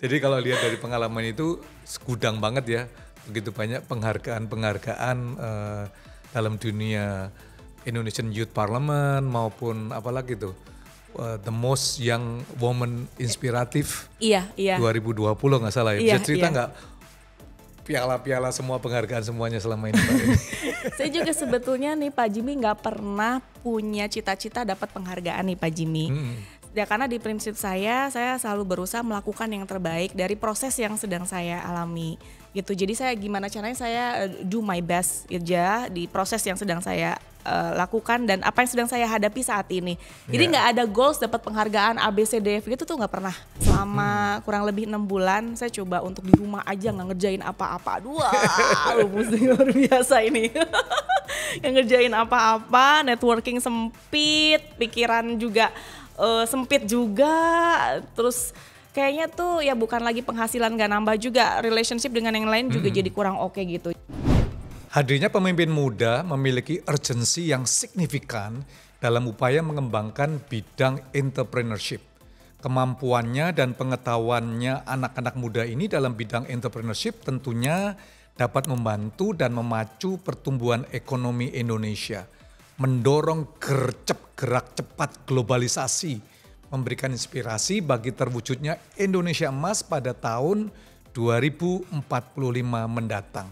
Jadi kalau lihat dari pengalaman itu segudang banget ya, begitu banyak penghargaan-penghargaan dalam dunia Indonesian Youth Parliament maupun apalagi tuh the most young woman inspiratif Iya. 2020 nggak salah ya. Bisa cerita nggak piala-piala semua penghargaan semuanya selama ini Pak Reni? Saya juga sebetulnya nih Pak Jimmy nggak pernah punya cita-cita dapat penghargaan nih Pak Jimmy. Ya karena di prinsip saya selalu berusaha melakukan yang terbaik dari proses yang sedang saya alami gitu. Jadi saya gimana caranya saya do my best aja di proses yang sedang saya lakukan dan apa yang sedang saya hadapi saat ini. Jadi nggak ada goals dapat penghargaan A, B, C, D, F gitu tuh nggak pernah. Selama kurang lebih 6 bulan saya coba untuk di rumah aja nggak ngerjain apa-apa. Pusing luar biasa ini. Yang ngerjain apa-apa, networking sempit, pikiran juga sempit juga, terus kayaknya tuh ya bukan lagi penghasilan gak nambah juga, relationship dengan yang lain juga jadi kurang oke gitu. Hadirnya pemimpin muda memiliki urgensi yang signifikan dalam upaya mengembangkan bidang entrepreneurship. Kemampuannya dan pengetahuannya anak-anak muda ini dalam bidang entrepreneurship tentunya dapat membantu dan memacu pertumbuhan ekonomi Indonesia, mendorong gerak cepat globalisasi, memberikan inspirasi bagi terwujudnya Indonesia Emas pada tahun 2045 mendatang.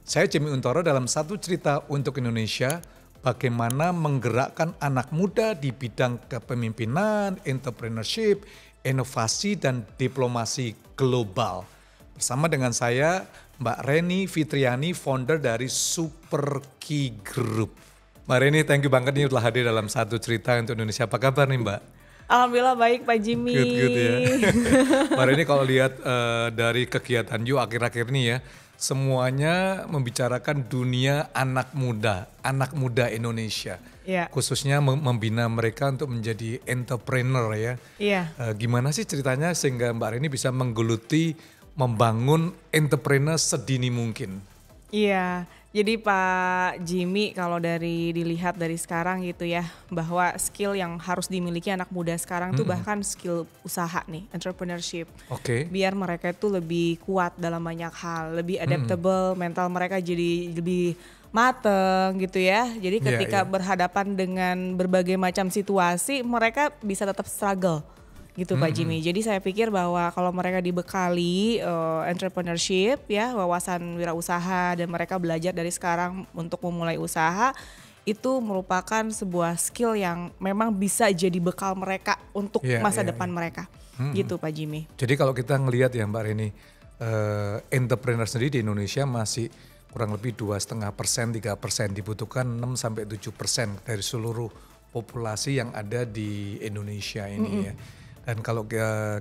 Saya Jimmy Untoro dalam Satu Cerita untuk Indonesia, bagaimana menggerakkan anak muda di bidang kepemimpinan, entrepreneurship, inovasi dan diplomasi global. Bersama dengan saya Mbak Reni Fitriani, founder dari Super Key Group. Mbak Reni, thank you banget nih telah hadir dalam Satu Cerita untuk Indonesia. Apa kabar nih Mbak? Alhamdulillah baik Pak Jimmy. Good ya. Mbak Reni kalau lihat dari kegiatan You akhir-akhir ini ya, semuanya membicarakan dunia anak muda Indonesia. Yeah. Khususnya membina mereka untuk menjadi entrepreneur ya. Iya. Gimana sih ceritanya sehingga Mbak Reni bisa menggeluti membangun entrepreneur sedini mungkin? Iya. Jadi Pak Jimmy kalau dilihat dari sekarang gitu ya, bahwa skill yang harus dimiliki anak muda sekarang tuh bahkan skill usaha nih, entrepreneurship. Oke. Biar mereka itu lebih kuat dalam banyak hal, lebih adaptable, mental mereka jadi lebih mateng gitu ya. Jadi ketika berhadapan dengan berbagai macam situasi, mereka bisa tetap struggle. Gitu Pak Jimmy. Jadi saya pikir bahwa kalau mereka dibekali entrepreneurship ya, wawasan wirausaha dan mereka belajar dari sekarang untuk memulai usaha, itu merupakan sebuah skill yang memang bisa jadi bekal mereka untuk masa depan mereka. Gitu Pak Jimmy. Jadi kalau kita ngelihat ya Mbak Reni, entrepreneur sendiri di Indonesia masih kurang lebih 2,5%, 3%, dibutuhkan 6-7% dari seluruh populasi yang ada di Indonesia ini ya. Dan kalau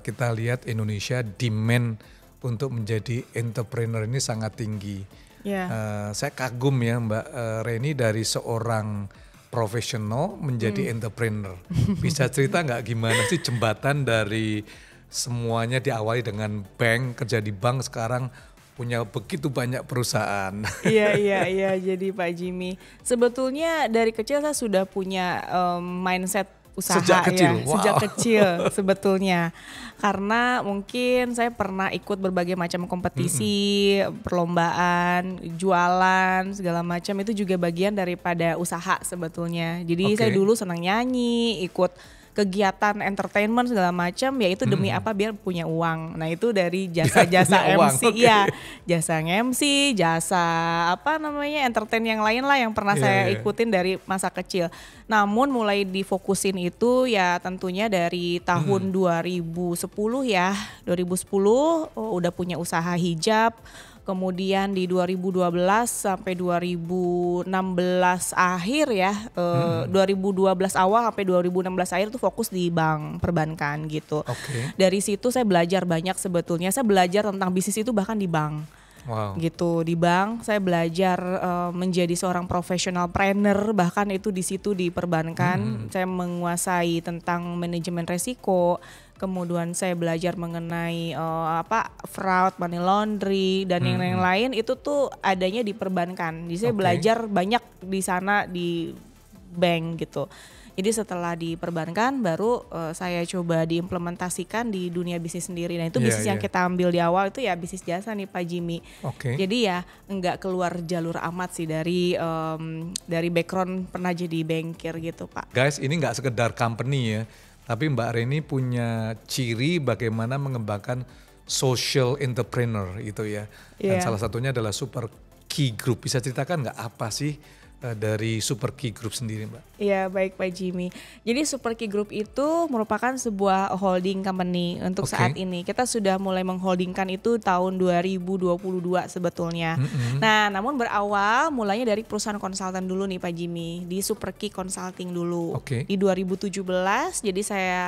kita lihat Indonesia demand untuk menjadi entrepreneur ini sangat tinggi. Saya kagum ya Mbak Reni dari seorang profesional menjadi entrepreneur. Bisa cerita nggak gimana sih jembatan dari semuanya diawali dengan bank, kerja di bank, sekarang punya begitu banyak perusahaan. Iya. Jadi Pak Jimmy, sebetulnya dari kecil saya sudah punya mindset usaha sejak kecil sebetulnya, karena mungkin saya pernah ikut berbagai macam kompetisi, perlombaan, jualan segala macam, itu juga bagian daripada usaha sebetulnya. Jadi saya dulu senang nyanyi, ikut kegiatan entertainment segala macam, ya itu demi apa, biar punya uang. Nah itu dari jasa-jasa MC, jasa MC, jasa entertain yang lain lah yang pernah saya ikutin dari masa kecil. Namun mulai difokusin itu ya tentunya dari tahun 2010 ya, 2010 udah punya usaha hijab. Kemudian di 2012 sampai 2016 akhir ya, 2012 awal sampai 2016 akhir tuh fokus di bank perbankan gitu. Dari situ saya belajar banyak sebetulnya. Saya belajar tentang bisnis itu bahkan di bank. Gitu, di bank saya belajar menjadi seorang profesional trainer, bahkan itu di situ di perbankan. Saya menguasai tentang manajemen resiko. Kemudian saya belajar mengenai fraud, money laundry dan yang lain itu tuh adanya di perbankan. Jadi saya belajar banyak di sana di bank gitu. Jadi setelah di perbankan baru saya coba diimplementasikan di dunia bisnis sendiri. Nah itu bisnis yang kita ambil di awal itu ya bisnis jasa nih Pak Jimmy. Jadi ya nggak keluar jalur amat sih dari background pernah jadi bankir gitu Pak. Guys, ini nggak sekedar company ya, tapi Mbak Reni punya ciri bagaimana mengembangkan social entrepreneur gitu ya. Dan salah satunya adalah Super Key Group. Bisa ceritakan nggak apa sih dari Super Key Group sendiri Mbak? Iya baik Pak Jimmy. Jadi Super Key Group itu merupakan sebuah holding company untuk saat ini. Kita sudah mulai mengholdingkan itu tahun 2022 sebetulnya. Nah namun berawal mulainya dari perusahaan konsultan dulu nih Pak Jimmy. Di Super Key Consulting dulu. Di 2017 jadi saya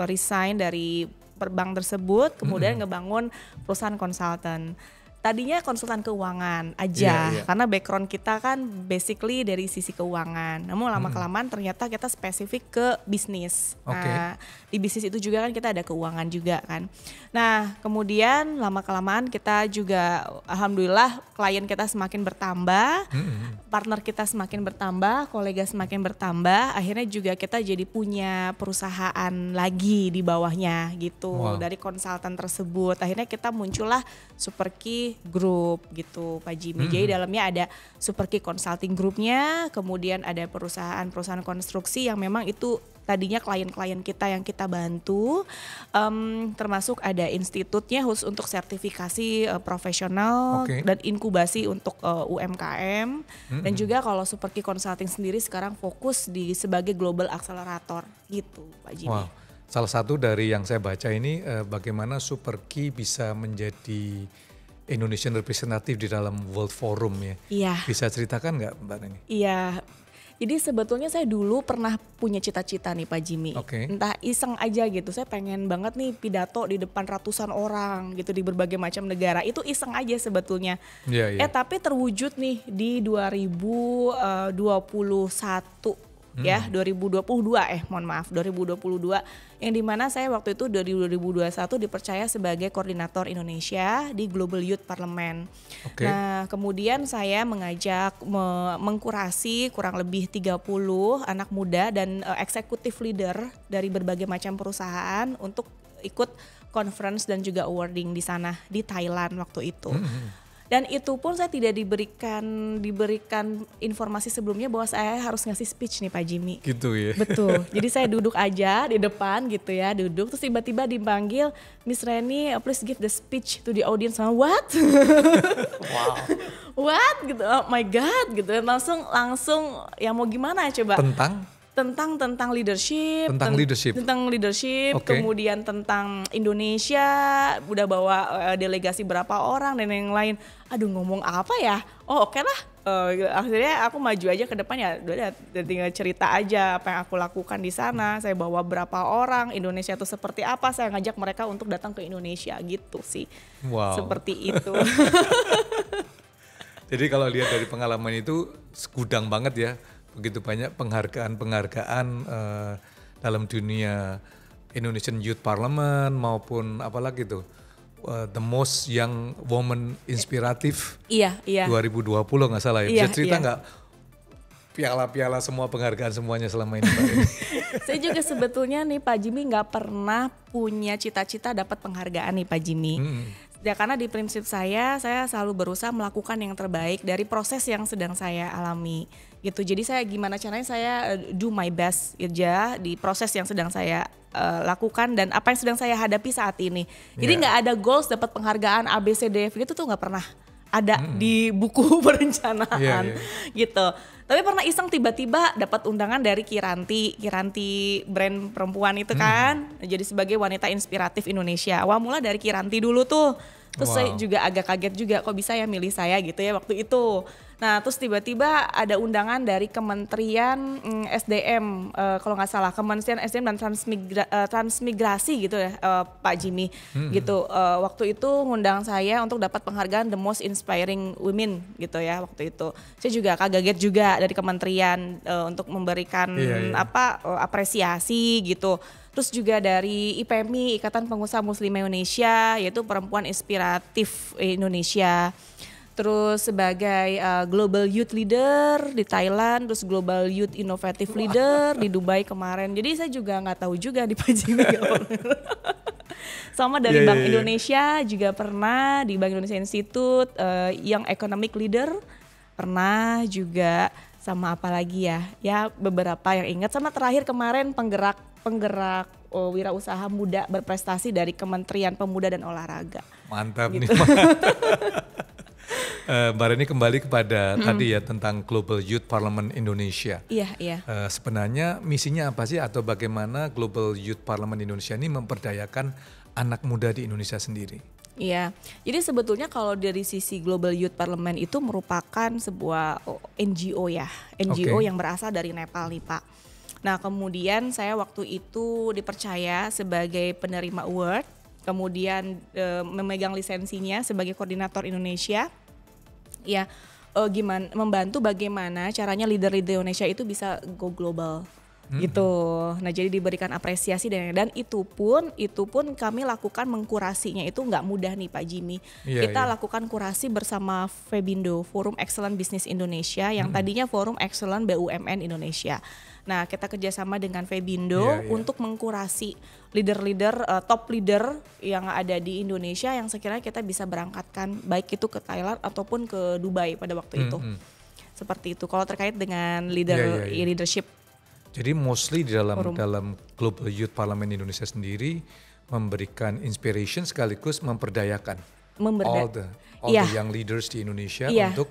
resign dari bank tersebut. Kemudian ngebangun perusahaan konsultan. Tadinya konsultan keuangan aja, karena background kita kan basically dari sisi keuangan. Namun lama-kelamaan ternyata kita spesifik ke bisnis. Nah, di bisnis itu juga kan kita ada keuangan juga kan. Nah, kemudian lama-kelamaan kita juga alhamdulillah klien kita semakin bertambah, partner kita semakin bertambah, kolega semakin bertambah. Akhirnya juga kita jadi punya perusahaan lagi di bawahnya gitu. Dari konsultan tersebut. Akhirnya kita muncullah Super Key Group gitu Pak Jimmy. Jadi dalamnya ada Super Key Consulting Groupnya, kemudian ada perusahaan-perusahaan konstruksi yang memang itu tadinya klien-klien kita yang kita bantu, termasuk ada institutnya khusus untuk sertifikasi profesional dan inkubasi untuk UMKM, dan juga kalau Super Key Consulting sendiri sekarang fokus sebagai global accelerator gitu Pak Jimmy. Salah satu dari yang saya baca ini bagaimana Super Key bisa menjadi Indonesian representative di dalam World Forum ya. Bisa ceritakan nggak Mbak Neni? Iya, jadi sebetulnya saya dulu pernah punya cita-cita nih Pak Jimmy. Entah iseng aja gitu, saya pengen banget nih pidato di depan ratusan orang gitu di berbagai macam negara. Itu iseng aja sebetulnya. Tapi terwujud nih di 2021. Ya 2022 2022 yang dimana saya waktu itu dari 2021 dipercaya sebagai koordinator Indonesia di Global Youth Parliament. Nah kemudian saya mengajak mengkurasi kurang lebih 30 anak muda dan executive leader dari berbagai macam perusahaan untuk ikut conference dan juga awarding di sana di Thailand waktu itu. Dan itu pun saya tidak diberikan informasi sebelumnya bahwa saya harus ngasih speech nih Pak Jimmy. Gitu ya. Betul. Jadi saya duduk aja di depan gitu ya, duduk terus tiba-tiba dipanggil Miss Reni, please give the speech to the audience. What? What gitu. Oh my god gitu. Langsung ya mau gimana coba? Tentang leadership, kemudian tentang Indonesia, udah bawa delegasi berapa orang dan yang lain. Aduh ngomong apa ya? Oh oke lah. Akhirnya aku maju aja ke depan ya, udah tinggal cerita aja apa yang aku lakukan di sana. Saya bawa berapa orang, Indonesia itu seperti apa, saya ngajak mereka untuk datang ke Indonesia gitu sih. Seperti itu. Jadi kalau lihat dari pengalaman itu segudang banget ya. Begitu banyak penghargaan dalam dunia Indonesian Youth Parliament maupun apalagi tuh the most young woman inspiratif 2020 nggak salah ya. Bisa cerita nggak piala-piala semua penghargaan semuanya selama ini Pak? Saya juga sebetulnya nih Pak Jimmy nggak pernah punya cita-cita dapat penghargaan nih Pak Jimmy. Ya karena di prinsip saya selalu berusaha melakukan yang terbaik dari proses yang sedang saya alami gitu. Jadi saya gimana caranya saya do my best aja di proses yang sedang saya lakukan dan apa yang sedang saya hadapi saat ini. Jadi nggak ada goals dapat penghargaan A B C D F gitu tuh nggak pernah ada di buku perencanaan gitu. Tapi pernah iseng tiba-tiba dapat undangan dari Kiranti brand perempuan itu kan. Jadi sebagai wanita inspiratif Indonesia. Awal mula dari Kiranti dulu tuh. Terus saya juga agak kaget juga kok bisa ya milih saya gitu ya waktu itu. Nah terus tiba-tiba ada undangan dari Kementerian SDM kalau nggak salah, Kementerian SDM dan Transmigrasi gitu ya Pak Jimmy gitu. Waktu itu ngundang saya untuk dapat penghargaan The Most Inspiring Women gitu ya waktu itu. Saya juga kaget juga dari kementerian untuk memberikan apresiasi gitu. Terus juga dari IPMI, Ikatan Pengusaha Muslim Indonesia, yaitu Perempuan Inspiratif Indonesia. terus sebagai Global Youth Leader di Thailand, terus Global Youth Innovative Leader di Dubai kemarin. Jadi saya juga nggak tahu juga di Pak Jimmy. Sama dari Bank Indonesia juga pernah, di Bank Indonesia Institute, Young Economic Leader pernah juga, sama apa lagi ya beberapa yang ingat. Sama terakhir kemarin penggerak wirausaha muda berprestasi dari Kementerian Pemuda dan Olahraga. Mantap gitu. Nih. Mbak Reni kembali kepada tadi ya tentang Global Youth Parliament Indonesia. Iya. Sebenarnya misinya apa sih, atau bagaimana Global Youth Parliament Indonesia ini memperdayakan anak muda di Indonesia sendiri? Iya, jadi sebetulnya kalau dari sisi Global Youth Parliament itu merupakan sebuah NGO ya, NGO yang berasal dari Nepal nih Pak. Nah kemudian saya waktu itu dipercaya sebagai penerima award, kemudian memegang lisensinya sebagai koordinator Indonesia. Ya, membantu bagaimana caranya leader-leader Indonesia itu bisa go global. Gitu. Nah jadi diberikan apresiasi dan itu pun kami lakukan mengkurasinya itu nggak mudah nih Pak Jimmy. Kita lakukan kurasi bersama Febindo, Forum Excellent Business Indonesia, yang tadinya Forum Excellent BUMN Indonesia. Nah kita kerjasama dengan Febindo untuk mengkurasi leader-leader, top leader yang ada di Indonesia yang sekiranya kita bisa berangkatkan baik itu ke Thailand ataupun ke Dubai pada waktu itu. Seperti itu kalau terkait dengan leadership. Jadi mostly di dalam Global Youth Parliament Indonesia sendiri memberikan inspiration sekaligus memperdayakan all the young leaders di Indonesia untuk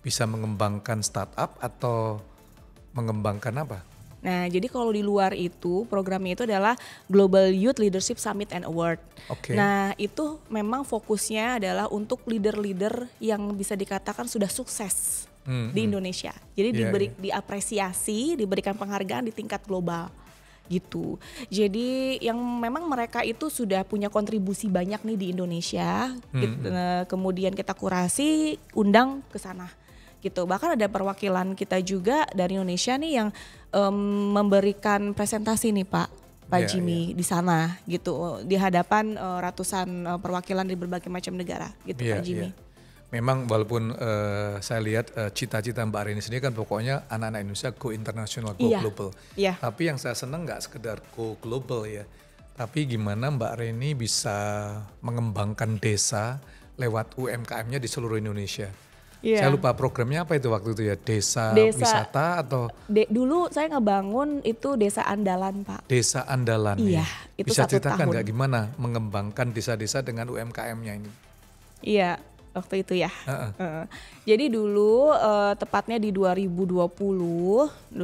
bisa mengembangkan startup atau mengembangkan apa? Nah, jadi kalau di luar itu programnya itu adalah Global Youth Leadership Summit and Award. Nah, itu memang fokusnya adalah untuk leader-leader yang bisa dikatakan sudah sukses di Indonesia. Jadi diapresiasi, diberikan penghargaan di tingkat global gitu. Jadi yang memang mereka itu sudah punya kontribusi banyak nih di Indonesia. Kemudian kita kurasi, undang ke sana gitu. Bahkan ada perwakilan kita juga dari Indonesia nih yang memberikan presentasi nih Pak Jimmy di sana gitu, di hadapan ratusan perwakilan di berbagai macam negara gitu Pak Jimmy. Memang walaupun saya lihat cita-cita Mbak Reni sendiri kan pokoknya anak-anak Indonesia go international, go global. Tapi yang saya senang nggak sekedar go global ya, tapi gimana Mbak Reni bisa mengembangkan desa lewat UMKM-nya di seluruh Indonesia. Saya lupa programnya apa itu waktu itu ya, desa wisata atau? Dulu saya ngebangun itu desa andalan Pak. Desa andalan ya. Itu bisa ceritakan nggak gimana mengembangkan desa-desa dengan UMKM-nya ini? Iya. Waktu itu ya. Jadi dulu tepatnya di 2020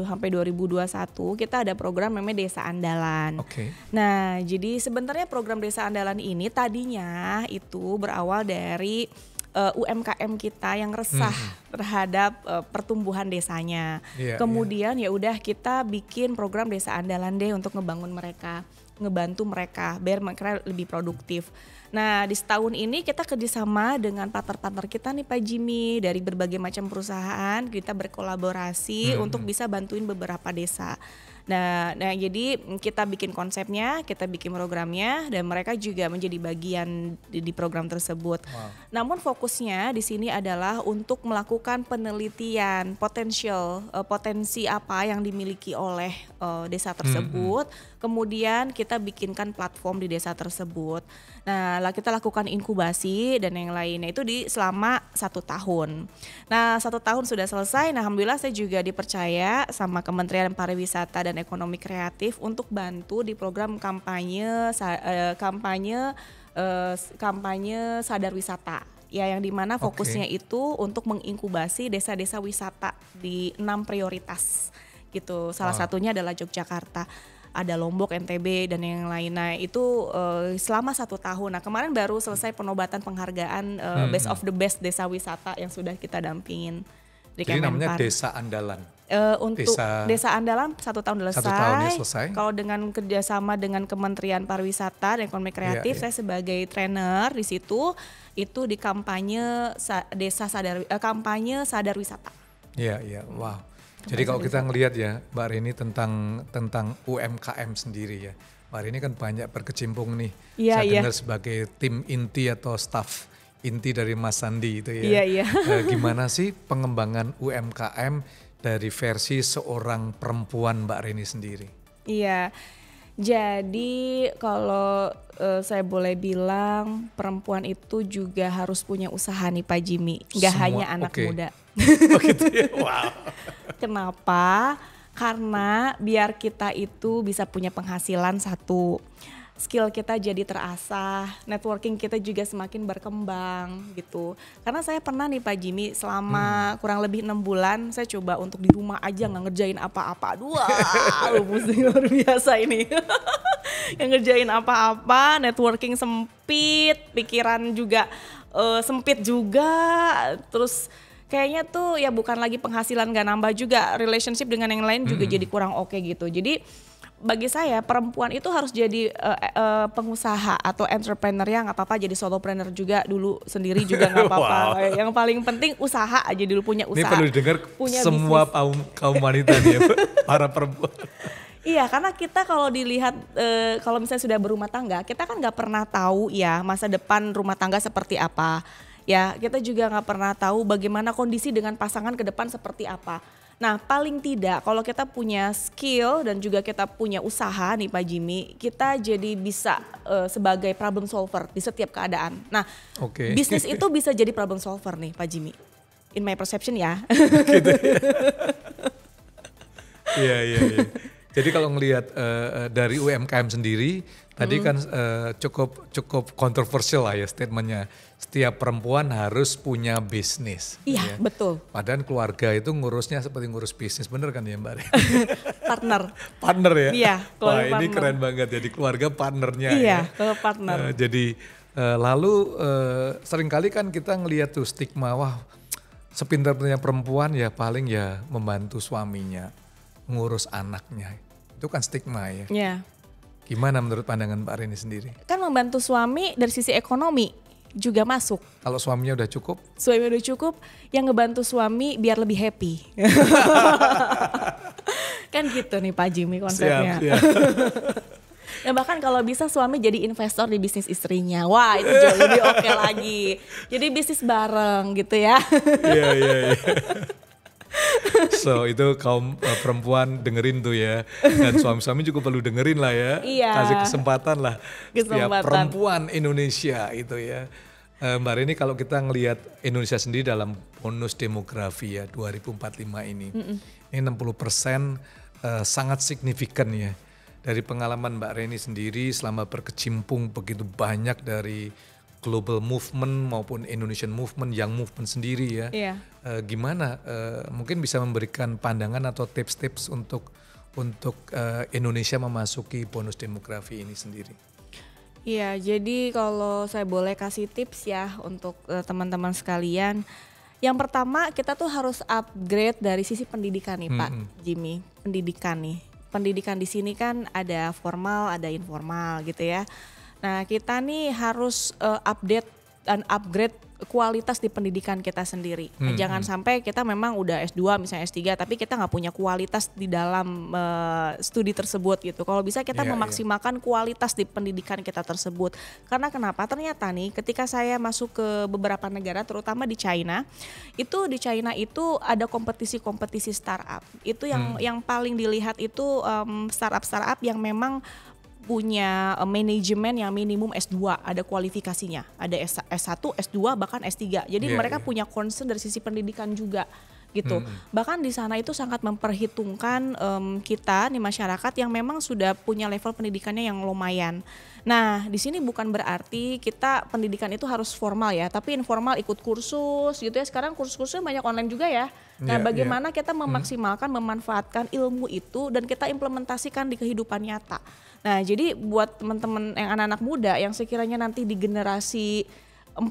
sampai 2021 kita ada program namanya Desa Andalan. Nah, jadi sebenarnya program Desa Andalan ini tadinya itu berawal dari UMKM kita yang resah terhadap pertumbuhan desanya. Kemudian ya udah kita bikin program Desa Andalan deh untuk ngebangun mereka, ngebantu mereka biar mereka lebih produktif. Nah di setahun ini kita kerjasama dengan partner-partner kita nih Pak Jimmy dari berbagai macam perusahaan, kita berkolaborasi untuk bisa bantuin beberapa desa. Nah jadi kita bikin konsepnya, kita bikin programnya, dan mereka juga menjadi bagian di program tersebut. Namun fokusnya di sini adalah untuk melakukan penelitian potensi apa yang dimiliki oleh desa tersebut. Kemudian kita bikinkan platform di desa tersebut. Nah kita lakukan inkubasi dan yang lainnya itu selama 1 tahun. Nah 1 tahun sudah selesai. Nah alhamdulillah saya juga dipercaya sama Kementerian Pariwisata dan Ekonomi Kreatif untuk bantu di program kampanye sadar wisata. Ya yang dimana fokusnya itu untuk menginkubasi desa-desa wisata di 6 prioritas gitu. Salah satunya adalah Yogyakarta. Ada Lombok, NTB dan yang lain. Nah itu selama 1 tahun. Nah kemarin baru selesai penobatan penghargaan Best of the Best Desa Wisata yang sudah kita dampingin. Jadi namanya Desa Andalan. Untuk Desa Andalan 1 tahun selesai. 1 tahunnya selesai. Kalau dengan kerjasama dengan Kementerian Pariwisata dan Ekonomi Kreatif, saya sebagai trainer di situ itu di kampanye kampanye sadar wisata. Iya, wow. Jadi kalau kita ngelihat ya Mbak Reni tentang UMKM sendiri ya, Mbak Reni kan banyak berkecimpung nih. Saya dengar sebagai tim inti atau staff inti dari Mas Sandi itu ya. Iya, iya. Gimana sih pengembangan UMKM dari versi seorang perempuan Mbak Reni sendiri? Iya, jadi kalau saya boleh bilang perempuan itu juga harus punya usaha nih Pak Jimmy, nggak hanya anak muda. Oh gitu ya, wow. Kenapa? Karena biar kita itu bisa punya penghasilan satu, skill kita jadi terasah, networking kita juga semakin berkembang gitu. Karena saya pernah nih Pak Jimmy selama kurang lebih 6 bulan saya coba untuk di rumah aja nggak ngerjain apa-apa. Wah, pusing luar biasa ini. Yang ngerjain apa-apa, networking sempit, pikiran juga sempit juga, terus kayaknya tuh ya bukan lagi penghasilan gak nambah juga, relationship dengan yang lain juga jadi kurang oke gitu. Jadi bagi saya perempuan itu harus jadi pengusaha atau entrepreneur ya, nggak apa-apa jadi solopreneur juga dulu sendiri juga nggak apa-apa. Wow. Yang paling penting usaha aja dulu, punya usaha. Ini perlu didengar punya semua kaum wanita nih ya, para perempuan. Iya, karena kita kalau dilihat kalau misalnya sudah berumah tangga, kita kan nggak pernah tahu ya masa depan rumah tangga seperti apa. Ya, kita juga nggak pernah tahu bagaimana kondisi dengan pasangan ke depan seperti apa. Nah, paling tidak kalau kita punya skill dan juga kita punya usaha nih Pak Jimmy, kita jadi bisa sebagai problem solver di setiap keadaan. Nah, bisnis itu bisa jadi problem solver nih Pak Jimmy. In my perception ya. Gitu ya. Iya. Jadi kalau ngelihat dari UMKM sendiri, tadi kan cukup kontroversial lah ya statementnya. Setiap perempuan harus punya bisnis. Iya, ya. Betul. Padahal keluarga itu ngurusnya seperti ngurus bisnis, bener kan ya Mbak? Partner ya? Iya. Wah partner. Ini keren banget, jadi keluarga partnernya iya, ya. Partner. Jadi lalu seringkali kan kita ngelihat tuh stigma, wah sepintar-pintarnya perempuan ya paling ya membantu suaminya, ngurus anaknya. Itu kan stigma ya. Iya. Gimana menurut pandangan Mbak Reni sendiri? Kan membantu suami dari sisi ekonomi juga masuk. Kalau suaminya udah cukup? Suaminya udah cukup, yang ngebantu suami biar lebih happy. Kan gitu nih Pak Jimmy konsepnya. Siap. Dan bahkan kalau bisa suami jadi investor di bisnis istrinya. Wah itu jauh lebih oke lagi. Jadi bisnis bareng gitu ya. Iya. So itu kaum perempuan dengerin tuh ya, dan suami-suami juga perlu dengerin lah ya. Iya. Kasih kesempatan lah setiap perempuan Indonesia itu ya. Mbak Reni, kalau kita ngelihat Indonesia sendiri dalam bonus demografi ya 2045 ini, ini 60% sangat signifikan ya. Dari pengalaman Mbak Reni sendiri selama berkecimpung begitu banyak dari global movement maupun Indonesian movement, young movement sendiri ya. Iya. Gimana mungkin bisa memberikan pandangan atau tips-tips untuk Indonesia memasuki bonus demografi ini sendiri? Iya, jadi kalau saya boleh kasih tips ya untuk teman-teman sekalian. Yang pertama kita tuh harus upgrade dari sisi pendidikan nih Pak Jimmy, pendidikan nih. Pendidikan di sini kan ada formal, ada informal gitu ya. Nah kita nih harus update dan upgrade kualitas di pendidikan kita sendiri. Jangan sampai kita memang udah S2 misalnya S3 tapi kita nggak punya kualitas di dalam studi tersebut gitu. Kalau bisa kita memaksimalkan kualitas di pendidikan kita tersebut. Karena kenapa? Ternyata nih ketika saya masuk ke beberapa negara terutama di China itu ada kompetisi startup. Itu yang paling dilihat itu startup yang memang punya manajemen yang minimum S2, ada kualifikasinya, ada S1, S2 bahkan S3. Jadi mereka punya concern dari sisi pendidikan juga gitu. Bahkan di sana itu sangat memperhitungkan kita nih masyarakat yang memang sudah punya level pendidikannya yang lumayan. Nah, di sini bukan berarti kita pendidikan itu harus formal ya, tapi informal ikut kursus gitu ya. Sekarang kursus-kursusnya banyak online juga ya. Nah, bagaimana kita memaksimalkan, memanfaatkan ilmu itu dan kita implementasikan di kehidupan nyata. Nah, jadi buat teman-teman yang anak-anak muda yang sekiranya nanti di generasi 45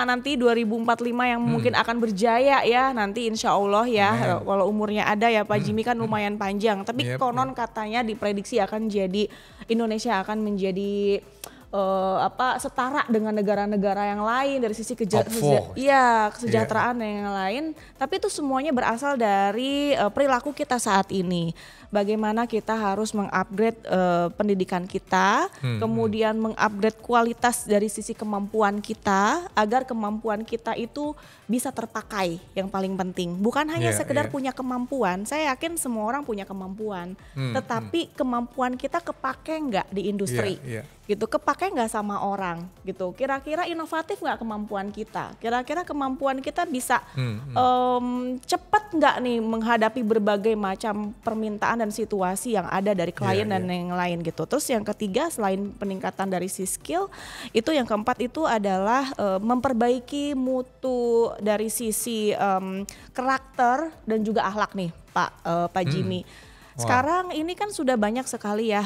nanti 2045 yang mungkin akan berjaya ya nanti insya Allah ya. Kalau umurnya ada ya Pak Jimmy kan lumayan panjang. Tapi konon katanya diprediksi akan jadi Indonesia akan menjadi setara dengan negara-negara yang lain dari sisi kesejahteraan yang lain, tapi itu semuanya berasal dari perilaku kita saat ini. Bagaimana kita harus mengupgrade pendidikan kita, kemudian mengupgrade kualitas dari sisi kemampuan kita agar kemampuan kita itu bisa terpakai, yang paling penting. Bukan hanya sekedar punya kemampuan, saya yakin semua orang punya kemampuan, tetapi kemampuan kita kepake nggak di industri, gitu, kepake nggak sama orang, gitu. Kira-kira inovatif nggak kemampuan kita? Kira-kira kemampuan kita bisa cepat nggak nih menghadapi berbagai macam permintaan dan situasi yang ada dari klien dan yang lain, gitu. Terus yang ketiga, selain peningkatan dari si skill, itu yang keempat itu adalah memperbaiki mutu dari sisi karakter dan juga akhlak nih, Pak Jimmy. Sekarang ini kan sudah banyak sekali ya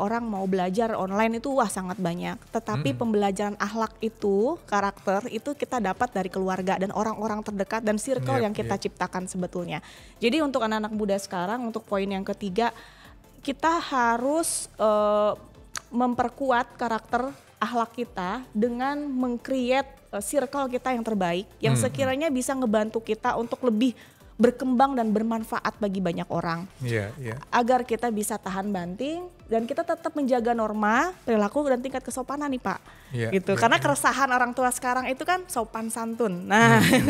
orang mau belajar online itu sangat banyak. Tetapi pembelajaran akhlak itu, karakter itu kita dapat dari keluarga dan orang-orang terdekat dan circle yang kita ciptakan sebetulnya. Jadi untuk anak-anak muda sekarang, untuk poin yang ketiga, kita harus memperkuat karakter akhlak kita dengan meng-create circle kita yang terbaik, yang sekiranya bisa ngebantu kita untuk lebih berkembang dan bermanfaat bagi banyak orang, agar kita bisa tahan banting dan kita tetap menjaga norma, perilaku dan tingkat kesopanan nih Pak, gitu. Karena keresahan orang tua sekarang itu kan sopan santun,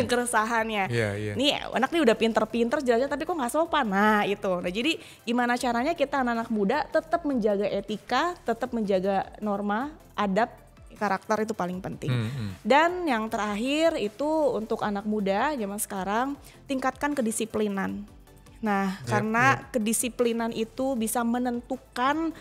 keresahannya. Nih anak nih udah pinter-pinter jelasnya tapi kok nggak sopan, itu. Nah jadi gimana caranya kita anak-anak muda tetap menjaga etika, tetap menjaga norma, adab, karakter itu paling penting. Dan yang terakhir itu untuk anak muda zaman sekarang, tingkatkan kedisiplinan. Nah, karena kedisiplinan itu bisa menentukan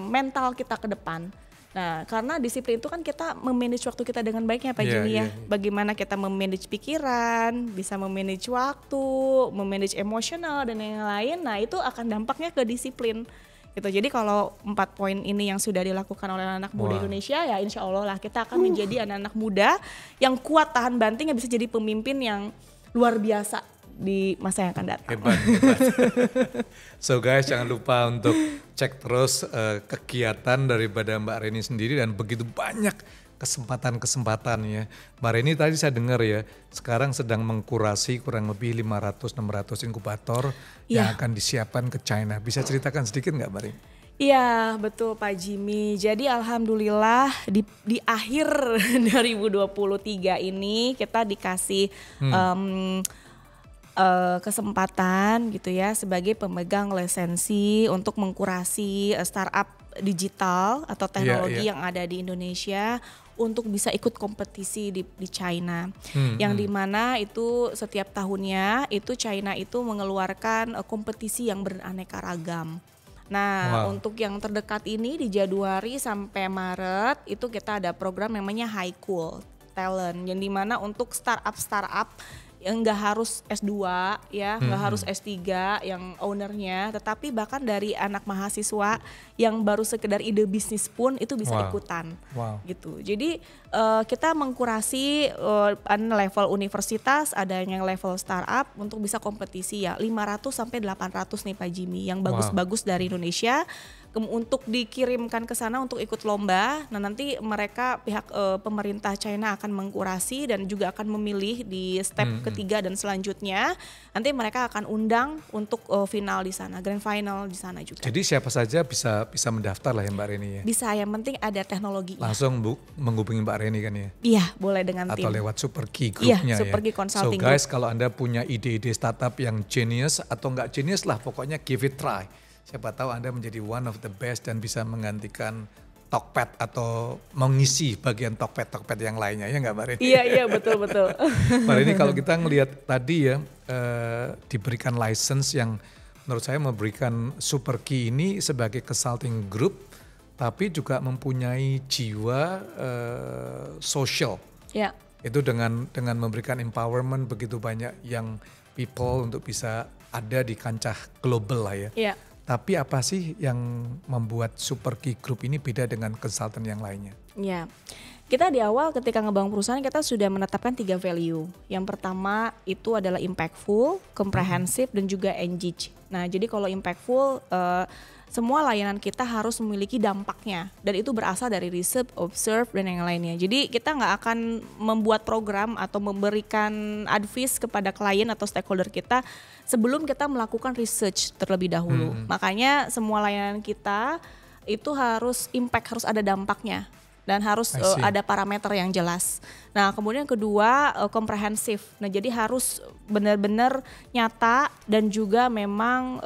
mental kita ke depan. Nah, karena disiplin itu kan kita memanage waktu kita dengan baiknya Pak Jimmy ya. Bagaimana kita memanage pikiran, bisa memanage waktu, memanage emosional dan yang lain. Nah, itu akan dampaknya ke disiplin. Gitu. Jadi kalau 4 poin ini yang sudah dilakukan oleh anak muda Indonesia, ya insya Allah lah kita akan menjadi anak-anak muda yang kuat tahan banting, yang bisa jadi pemimpin yang luar biasa di masa yang akan datang. Hebat. So guys, jangan lupa untuk cek terus kegiatan daripada Mbak Reni sendiri dan begitu banyak kesempatan ya. Mbak Reni tadi saya dengar ya, sekarang sedang mengkurasi kurang lebih 500-600 inkubator yang akan disiapkan ke China. Bisa ceritakan sedikit nggak Mbak Reni? Iya betul Pak Jimmy. Jadi alhamdulillah di akhir 2023 ini kita dikasih kesempatan gitu ya sebagai pemegang lisensi untuk mengkurasi startup digital atau teknologi yang ada di Indonesia untuk bisa ikut kompetisi di China, yang dimana itu setiap tahunnya itu China itu mengeluarkan kompetisi yang beraneka ragam. Nah untuk yang terdekat ini di Januari sampai Maret itu kita ada program namanya High Cool Talent, yang dimana untuk startup yang nggak harus S2 ya, nggak harus S3 yang ownernya, tetapi bahkan dari anak mahasiswa yang baru sekedar ide bisnis pun itu bisa ikutan, gitu. Jadi kita mengkurasi level universitas, ada yang level startup untuk bisa kompetisi ya 500 sampai 800 nih Pak Jimmy yang bagus-bagus dari Indonesia. Untuk dikirimkan ke sana untuk ikut lomba. Nah nanti mereka pihak pemerintah China akan mengkurasi dan juga akan memilih di step ketiga dan selanjutnya. Nanti mereka akan undang untuk final di sana, grand final di sana juga. Jadi siapa saja bisa mendaftar lah ya Mbak Reni ya? Bisa, yang penting ada teknologinya. Langsung menghubungi Mbak Reni kan ya? Iya boleh dengan tim. Atau lewat Super Key Group-nya Super Key Consulting. So guys, kalau Anda punya ide-ide startup yang genius atau nggak genius lah, pokoknya give it try. Siapa tahu Anda menjadi one of the best dan bisa menggantikan Tokped atau mengisi bagian Tokped yang lainnya, ya nggak Mbak Reni? Iya betul. Mbak Reni, kalau kita ngelihat tadi ya diberikan license yang menurut saya memberikan Super Key ini sebagai consulting group, tapi juga mempunyai jiwa social. Itu dengan memberikan empowerment begitu banyak yang people untuk bisa ada di kancah global lah ya. Tapi apa sih yang membuat Super Key Group ini beda dengan konsultan yang lainnya? Ya, kita di awal ketika ngebangun perusahaan kita sudah menetapkan 3 value. Yang pertama itu adalah impactful, comprehensive dan juga engage. Nah jadi kalau impactful semua layanan kita harus memiliki dampaknya, dan itu berasal dari riset, observe, dan yang lainnya. Jadi kita nggak akan membuat program atau memberikan advice kepada klien atau stakeholder kita sebelum kita melakukan research terlebih dahulu. Makanya semua layanan kita itu harus impact, harus ada dampaknya. Dan harus ada parameter yang jelas. Nah kemudian kedua komprehensif. Nah jadi harus benar-benar nyata dan juga memang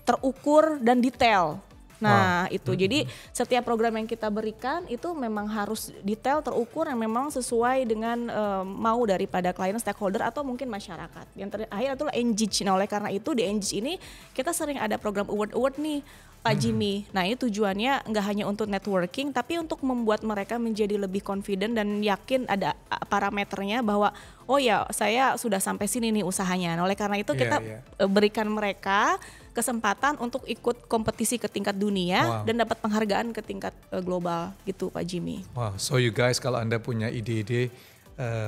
terukur dan detail. Nah itu jadi setiap program yang kita berikan itu memang harus detail, terukur, yang memang sesuai dengan mau daripada klien, stakeholder atau mungkin masyarakat. Yang terakhir itulah engage. Nah oleh karena itu di engage ini kita sering ada program award nih Pak Jimmy. Nah ini tujuannya nggak hanya untuk networking, tapi untuk membuat mereka menjadi lebih confident dan yakin ada parameternya bahwa oh ya saya sudah sampai sini nih usahanya. Nah, oleh karena itu kita berikan mereka kesempatan untuk ikut kompetisi ke tingkat dunia dan dapat penghargaan ke tingkat global gitu Pak Jimmy. Wow, so you guys kalau Anda punya ide-ide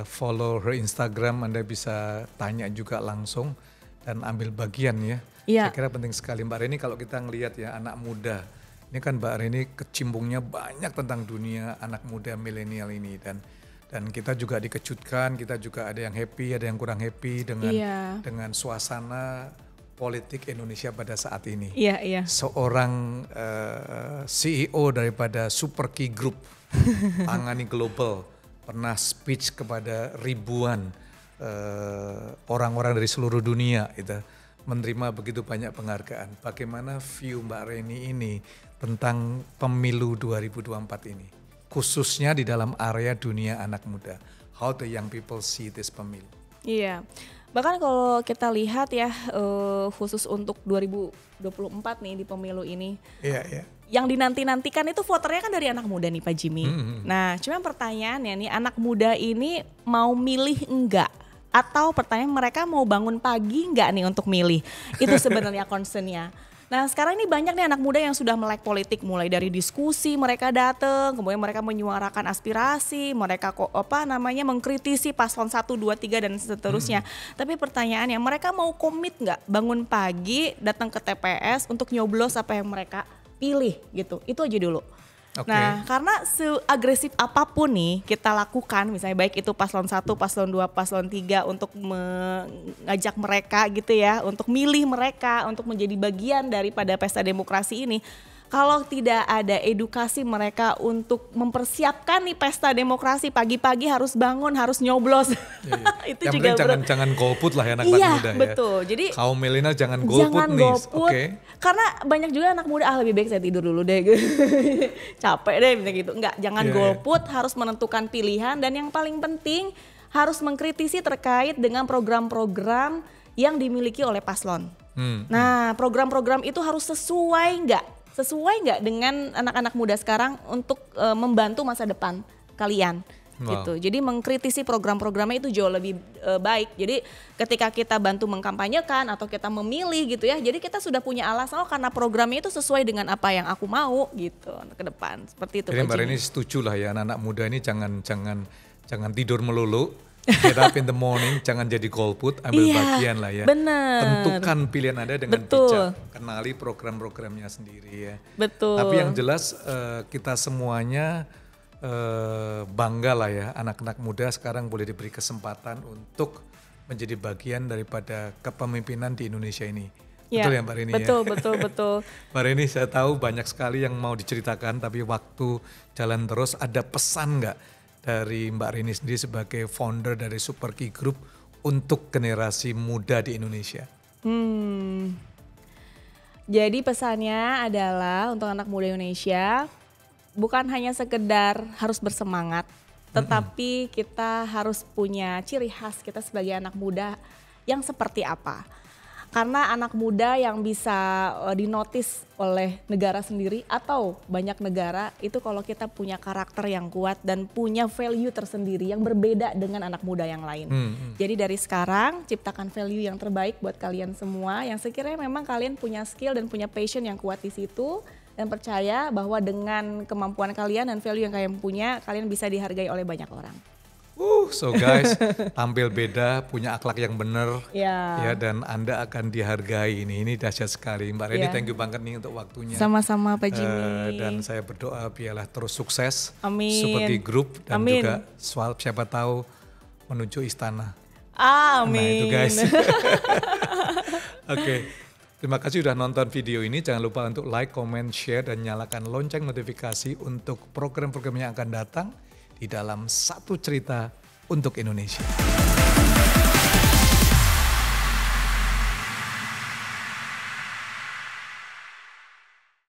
follow her Instagram, Anda bisa tanya juga langsung dan ambil bagian ya. Saya kira penting sekali Mbak Reni kalau kita ngelihat ya anak muda. Ini kan Mbak Reni kecimbungnya banyak tentang dunia anak muda milenial ini dan kita juga dikejutkan, kita juga ada yang happy, ada yang kurang happy dengan suasana politik Indonesia pada saat ini. Seorang CEO daripada Super Key Group, Angani Global, pernah speech kepada ribuan orang-orang dari seluruh dunia itu. Menerima begitu banyak penghargaan. Bagaimana view Mbak Reni ini tentang pemilu 2024 ini? Khususnya di dalam area dunia anak muda. How the young people see this pemilu? Iya, bahkan kalau kita lihat ya khusus untuk 2024 nih di pemilu ini. Yang dinanti-nantikan itu voternya kan dari anak muda nih Pak Jimmy. Nah cuma pertanyaannya nih, anak muda ini mau milih enggak? Atau pertanyaan mereka mau bangun pagi nggak nih untuk milih? Itu sebenarnya concernnya. Nah sekarang ini banyak nih anak muda yang sudah melek politik, mulai dari diskusi mereka datang, kemudian mereka menyuarakan aspirasi, mereka mengkritisi paslon 1, 2, 3 dan seterusnya. Tapi pertanyaannya, mereka mau komit nggak bangun pagi, datang ke TPS untuk nyoblos apa yang mereka pilih gitu? Itu aja dulu. Nah karena seagresif apapun nih kita lakukan, misalnya baik itu paslon 1, paslon 2, paslon 3 untuk mengajak mereka gitu ya, untuk milih mereka untuk menjadi bagian daripada pesta demokrasi ini. Kalau tidak ada edukasi mereka untuk mempersiapkan nih pesta demokrasi, pagi-pagi harus bangun, harus nyoblos. Itu yang juga jangan golput lah ya anak muda ya. Betul. Jadi kaum milenial jangan golput nih. Karena banyak juga anak muda lebih baik saya tidur dulu deh. Capek deh gitu. Enggak, jangan golput, harus menentukan pilihan dan yang paling penting harus mengkritisi terkait dengan program-program yang dimiliki oleh paslon. Nah, program-program itu harus sesuai nggak dengan anak-anak muda sekarang untuk membantu masa depan kalian gitu. Jadi mengkritisi program-programnya itu jauh lebih baik. Jadi ketika kita bantu mengkampanyekan atau kita memilih gitu ya, jadi kita sudah punya alasan karena programnya itu sesuai dengan apa yang aku mau gitu ke depan. Seperti itu. Jadi Mbak Reni setuju lah ya anak-anak muda ini jangan tidur melulu. Get up in the morning, jangan jadi golput, ambil bagian lah ya. Bener. Tentukan pilihan Anda dengan bijak, kenali program-programnya sendiri ya. Betul. Tapi yang jelas kita semuanya bangga lah ya, anak-anak muda sekarang boleh diberi kesempatan untuk menjadi bagian daripada kepemimpinan di Indonesia ini. Betul ya Mbak Reni betul, ya? Betul. Mbak Reni, saya tahu banyak sekali yang mau diceritakan, tapi waktu jalan terus. Ada pesan nggak dari Mbak Reni sendiri sebagai founder dari Super Key Group untuk generasi muda di Indonesia? Jadi pesannya adalah untuk anak muda Indonesia, bukan hanya sekedar harus bersemangat, tetapi kita harus punya ciri khas kita sebagai anak muda yang seperti apa. Karena anak muda yang bisa dinotis oleh negara sendiri atau banyak negara itu kalau kita punya karakter yang kuat dan punya value tersendiri yang berbeda dengan anak muda yang lain. Jadi dari sekarang ciptakan value yang terbaik buat kalian semua yang sekiranya memang kalian punya skill dan punya passion yang kuat di situ dan percaya bahwa dengan kemampuan kalian dan value yang kalian punya kalian bisa dihargai oleh banyak orang. So guys, tampil beda, punya akhlak yang benar, Ya. ya, dan Anda akan dihargai. Ini dahsyat sekali, Mbak Reni. Thank you banget nih untuk waktunya. Sama-sama Pak Jimmy. Dan saya berdoa biarlah terus sukses. Amin. Seperti grup dan Amin. juga siapa tahu menuju istana. Amin. Nah itu guys. Oke. Terima kasih sudah nonton video ini. Jangan lupa untuk like, comment, share, dan nyalakan lonceng notifikasi untuk program-program yang akan datang di dalam Satu Cerita untuk Indonesia.